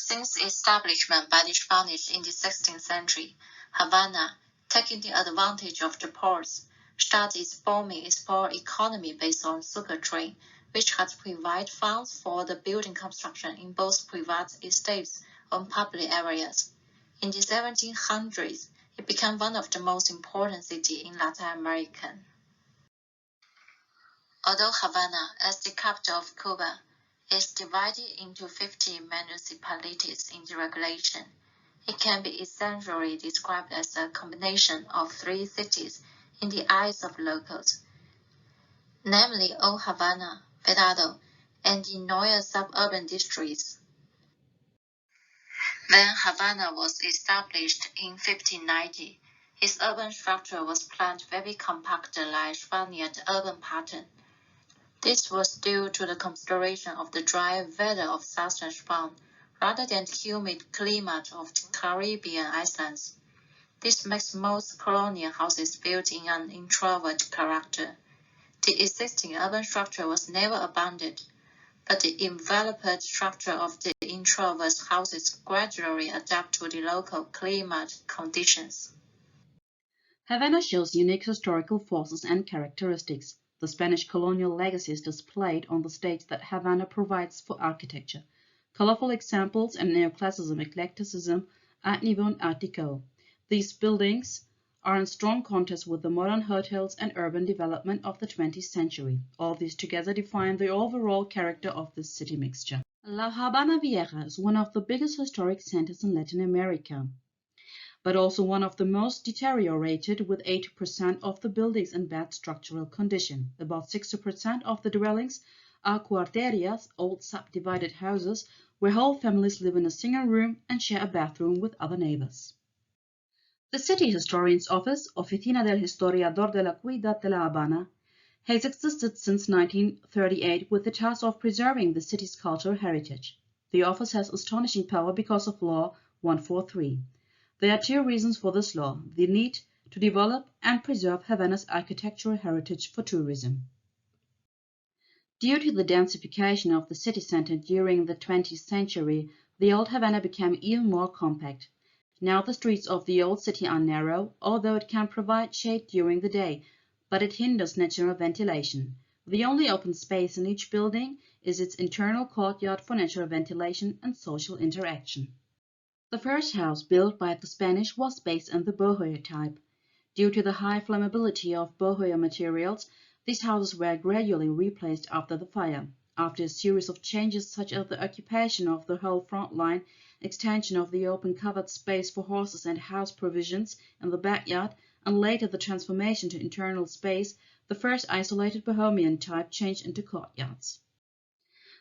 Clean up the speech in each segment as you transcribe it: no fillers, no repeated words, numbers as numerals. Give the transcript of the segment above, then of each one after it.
Since establishment by the Spanish in the 16th century, Havana, taking the advantage of the ports, started booming its port economy based on sugar trade, which has provided funds for the building construction in both private estates and public areas. In the 1700s, it became one of the most important cities in Latin America. Although Havana, as the capital of Cuba, is divided into 50 municipalities in the regulation, it can be essentially described as a combination of three cities in the eyes of locals, namely Old Havana, Vedado, and the Noya suburban districts. When Havana was established in 1590, its urban structure was planned very compact like Spaniard urban pattern. This was due to the consideration of the dry weather of southern Spain rather than the humid climate of the Caribbean islands. This makes most colonial houses built in an introvert character. The existing urban structure was never abandoned, but the enveloped structure of the introvert houses gradually adapted to the local climate conditions. Havana shows unique historical forces and characteristics. The Spanish colonial legacy is displayed on the stage that Havana provides for architecture. Colorful examples and neoclassicism eclecticism at Niveau and Art Deco. These buildings are in strong contrast with the modern hotels and urban development of the 20th century. All these together define the overall character of this city mixture. La Habana Vieja is one of the biggest historic centers in Latin America, but also one of the most deteriorated, with 80% of the buildings in bad structural condition. About 60% of the dwellings are cuarterias, old subdivided houses, where whole families live in a single room and share a bathroom with other neighbors. The city historian's office, Oficina del Historiador de la Ciudad de La Habana, has existed since 1938 with the task of preserving the city's cultural heritage. The office has astonishing power because of Law 143. There are two reasons for this law: the need to develop and preserve Havana's architectural heritage for tourism. Due to the densification of the city center during the 20th century, the old Havana became even more compact. Now the streets of the old city are narrow, although it can provide shade during the day, but it hinders natural ventilation. The only open space in each building is its internal courtyard for natural ventilation and social interaction. The first house built by the Spanish was based in the boho type. Due to the high flammability of boho materials, these houses were gradually replaced after the fire. After a series of changes such as the occupation of the whole front line, extension of the open covered space for horses and house provisions in the backyard, and later the transformation to internal space, the first isolated Bohemian type changed into courtyards.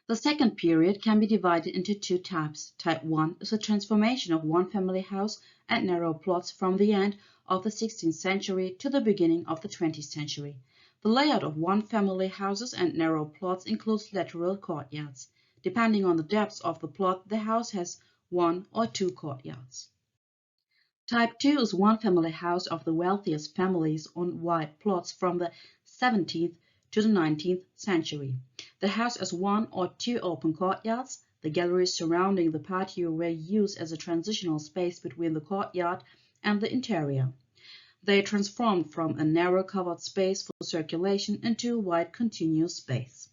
The second period can be divided into two types. Type 1 is a transformation of one family house and narrow plots from the end of the 16th century to the beginning of the 20th century. The layout of one family houses and narrow plots includes lateral courtyards. Depending on the depth of the plot, the house has one or two courtyards. Type 2 is one family house of the wealthiest families on wide plots from the 17th to the 19th century. The house has one or two open courtyards. The galleries surrounding the patio were used as a transitional space between the courtyard and the interior. They transformed from a narrow covered space for circulation into a wide continuous space.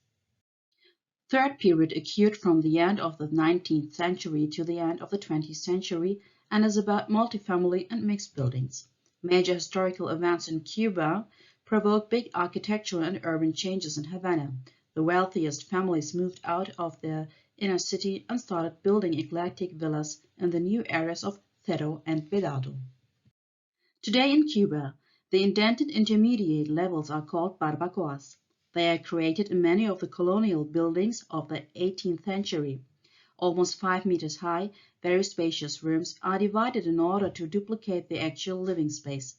Third period occurred from the end of the 19th century to the end of the 20th century and is about multifamily and mixed buildings. Major historical events in Cuba provoked big architectural and urban changes in Havana. The wealthiest families moved out of their inner city and started building eclectic villas in the new areas of Cerro and Vedado. Today in Cuba, the indented intermediate levels are called barbacoas. They are created in many of the colonial buildings of the 18th century. Almost 5 meters high, very spacious rooms are divided in order to duplicate the actual living space.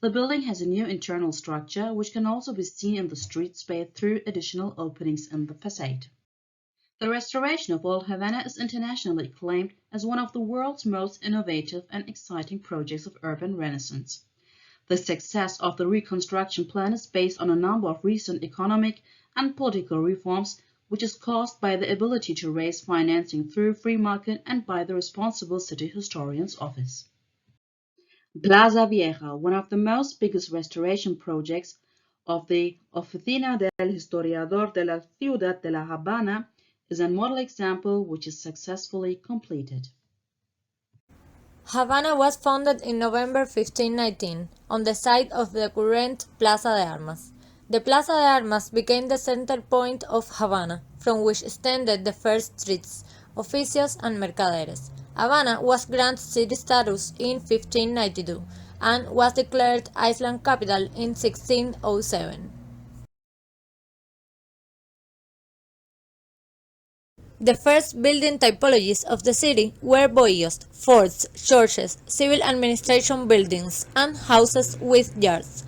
The building has a new internal structure, which can also be seen in the street space through additional openings in the facade. The restoration of Old Havana is internationally acclaimed as one of the world's most innovative and exciting projects of urban renaissance. The success of the reconstruction plan is based on a number of recent economic and political reforms which is caused by the ability to raise financing through free market and by the responsible city historian's office. Plaza Vieja, one of the most biggest restoration projects of the Oficina del Historiador de la Ciudad de la Habana, is a model example which is successfully completed. Havana was founded in November 1519 on the site of the current Plaza de Armas. The Plaza de Armas became the center point of Havana, from which extended the first streets, oficios and mercaderes. Havana was granted city status in 1592 and was declared island capital in 1607. The first building typologies of the city were bohíos, forts, churches, civil administration buildings, and houses with yards.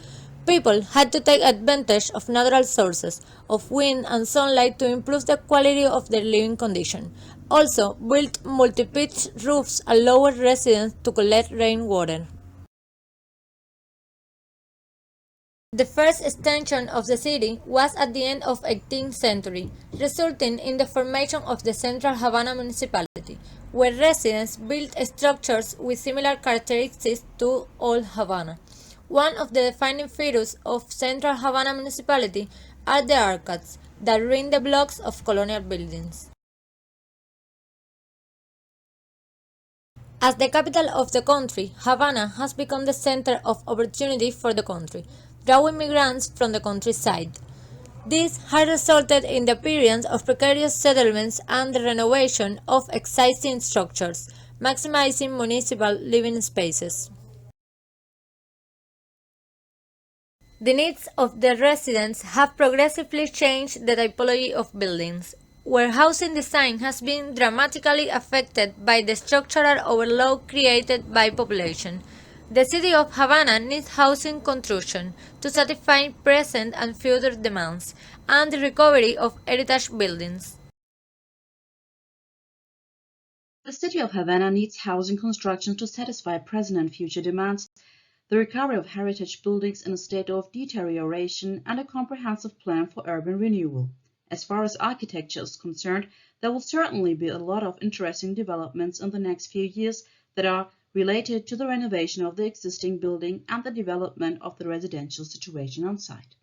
People had to take advantage of natural sources of wind and sunlight to improve the quality of their living condition. Also, built multi-pitch roofs allowed residents to collect rainwater. The first extension of the city was at the end of the 18th century, resulting in the formation of the Central Havana municipality, where residents built structures with similar characteristics to Old Havana. One of the defining features of Central Havana municipality are the arcades that ring the blocks of colonial buildings. As the capital of the country, Havana has become the center of opportunity for the country, drawing migrants from the countryside. This has resulted in the appearance of precarious settlements and the renovation of existing structures, maximizing municipal living spaces. The needs of the residents have progressively changed the typology of buildings, where housing design has been dramatically affected by the structural overload created by population. The city of Havana needs housing construction to satisfy present and future demands, and the recovery of heritage buildings. The city of Havana needs housing construction to satisfy present and future demands, the recovery of heritage buildings in a state of deterioration, and a comprehensive plan for urban renewal. As far as architecture is concerned, there will certainly be a lot of interesting developments in the next few years that are related to the renovation of the existing building and the development of the residential situation on site.